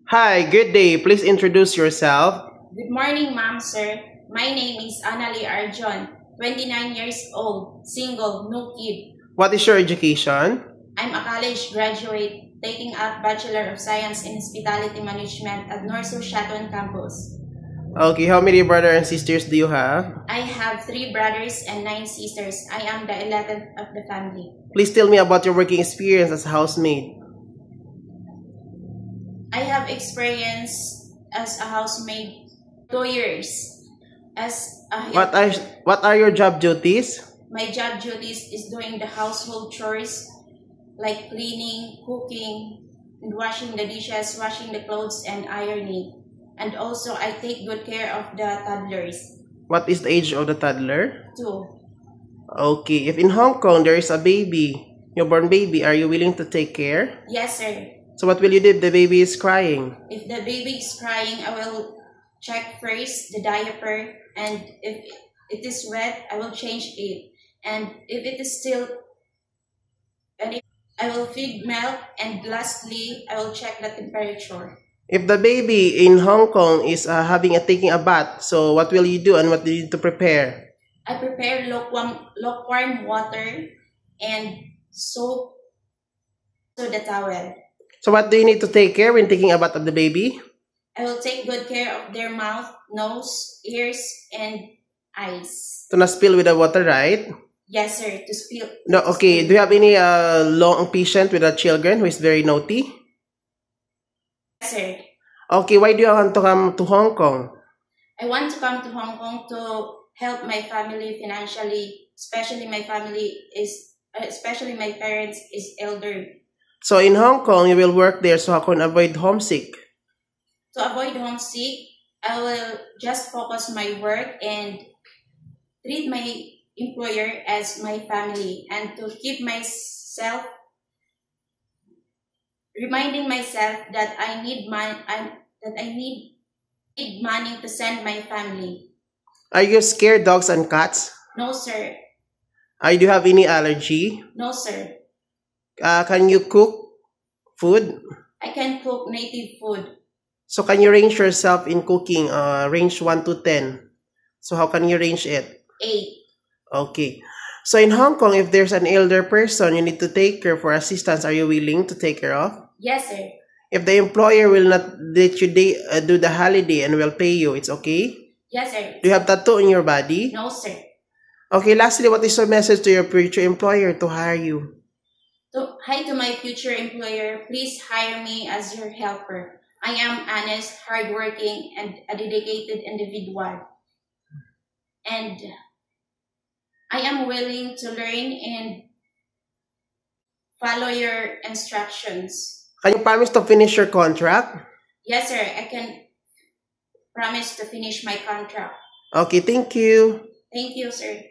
Hi, good day. Please introduce yourself. Good morning, ma'am, sir. My name is Annalie Arjon, 29 years old, single, no kid. What is your education? I'm a college graduate taking up Bachelor of Science in Hospitality Management at North Shaton campus. Okay, how many brothers and sisters do you have? I have 3 brothers and 9 sisters. I am the 11th of the family. Please tell me about your working experience as a housemaid. I have experience as a housemaid 2 years. What are your job duties? My job duties is doing the household chores like cleaning, cooking, and washing the dishes, washing the clothes, and ironing. And also, I take good care of the toddlers. What is the age of the toddler? 2. Okay, if in Hong Kong there is a baby, newborn baby, are you willing to take care? Yes, sir. So what will you do if the baby is crying? If the baby is crying, I will check first the diaper, and if it is wet, I will change it. And if it is still, I will feed milk, and lastly, I will check the temperature. If the baby in Hong Kong is taking a bath, so what will you do and what do you need to prepare? I prepare lukewarm water and soap to the towel. So what do you need to take care when taking a bath of the baby? I will take good care of their mouth, nose, ears, and eyes. To not spill with the water, right? Yes, sir. To spill. No, okay. Do you have any long patient with the children who is very naughty? Yes, sir. Okay, why do you want to come to Hong Kong? I want to come to Hong Kong to help my family financially, especially my parents is elder. So in Hong Kong, you will work there so I can avoid homesick. To avoid homesick, I will just focus my work and treat my employer as my family, and to keep myself reminding myself that I need money to send my family. Are you scared dogs and cats? No, sir. Do you have any allergy? No, sir. Can you cook food? I can cook native food. So can you range yourself in cooking? Range 1 to 10. So how can you range it? 8. Okay. So in Hong Kong, if there's an elder person you need to take care for assistance, are you willing to take care of? Yes, sir. If the employer will not let you do the holiday and will pay you, it's okay? Yes, sir. Do you have tattoo on your body? No, sir. Okay, lastly, what is your message to your future employer to hire you? Hi to my future employer, please hire me as your helper. I am honest, hardworking, and a dedicated individual. And I am willing to learn and follow your instructions. Can you promise to finish your contract? Yes, sir. I can promise to finish my contract. Okay, thank you. Thank you, sir.